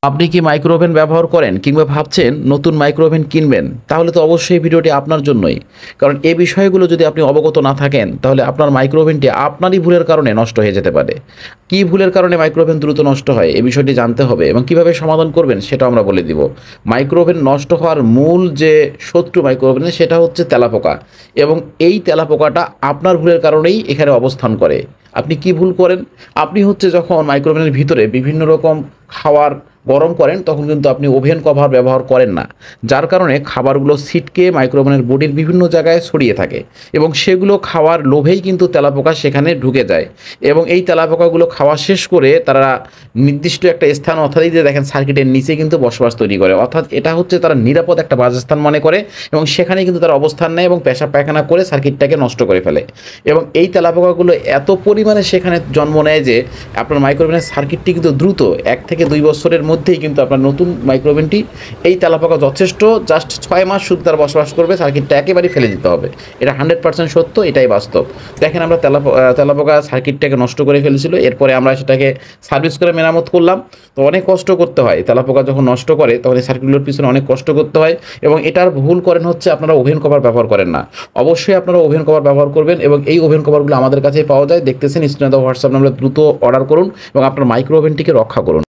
আপনি কি micro oven ব্যবহার করেন কিংবা ভাবছেন নতুন মাইক্রো ওভেন কিনবেন? তাহলে তো অবশ্যই ভিডিওটি আপনার জন্যই। কারণ এই বিষয়গুলো যদি আপনি অবগত না থাকেন, তাহলে আপনার মাইক্রো ওভেনটি আপনারই ভুলের কারণে নষ্ট হয়ে যেতে পারে। কী ভুলের কারণে মাইক্রো ওভেন দ্রুত নষ্ট হয়, এই বিষয়টি জানতে হবে এবং কীভাবে সমাধান করবেন সেটাও আমরা বলে দিব। মাইক্রো ওভেন নষ্ট হওয়ার মূল যে শত্রু মাইক্রো ওভেনের, সেটা হচ্ছে তেলাপোকা, এবং এই তেলাপোকাটা আপনার ভুলের কারণেই এখানে অবস্থান করে। আপনি কি ভুল করেন? আপনি হচ্ছে যখন মাইক্রো ওভেনের ভিতরে বিভিন্ন রকম খাওয়ার গরম করেন, তখন কিন্তু আপনি ওভেন কভার ব্যবহার করেন না। যার কারণে খাবারগুলো ছিটকে মাইক্রো ওভেনের বডির বিভিন্ন জায়গায় ছড়িয়ে থাকে এবং সেগুলো খাওয়ার লোভেই কিন্তু তেলাপোকা সেখানে ঢুকে যায় এবং এই তেলাপোকাগুলো খাওয়া শেষ করে তারা নির্দিষ্ট একটা স্থান, অর্থাৎ এই যে দেখেন সার্কিটের নিচে কিন্তু বসবাস তৈরি করে, অর্থাৎ এটা হচ্ছে তারা নিরাপদ একটা বাসস্থান মনে করে এবং সেখানেই কিন্তু তারা অবস্থান নেয় এবং পেশাব পায়খানা করে সার্কিটটাকে নষ্ট করে ফেলে। এবং এই তেলাপোকাগুলো এত পরিমাণে সেখানে জন্ম নেয় যে আপনার মাইক্রো ওভেনের সার্কিটটি কিন্তু দ্রুত 1 থেকে 2 বছরের মধ্যেই কিন্তু আপনার নতুন মাইক্রো ওভেনটি, এই তেলাপোকা যথেষ্ট, জাস্ট 6 মাস শুধু তারা বসবাস করবে, সার্কিটটা একেবারেই ফেলে দিতে হবে। এটা 100% সত্য, এটাই বাস্তব। দেখেন আমরা তেলাপোকা সার্কিটটাকে নষ্ট করে ফেলেছিল, এরপরে আমরা সেটাকে সার্ভিস করে মেরামত করলাম। তো অনেক কষ্ট করতে হয়, তেলাপোকা যখন নষ্ট করে তখন এই সার্কিটগুলোর পিছনে অনেক কষ্ট করতে হয় এবং এটার ভুল করেন হচ্ছে আপনারা ওভেন কভার ব্যবহার করেন না। অবশ্যই আপনারা ওভেন কভার ব্যবহার করবেন এবং এই ওভেন কভারগুলো আমাদের কাছেই পাওয়া যায়। দেখতেছেন স্ক্রিনে দেওয়া হোয়াটসঅ্যাপ নাম্বারে দ্রুত অর্ডার করুন এবং আপনার মাইক্রো ওভেনটিকে রক্ষা করুন।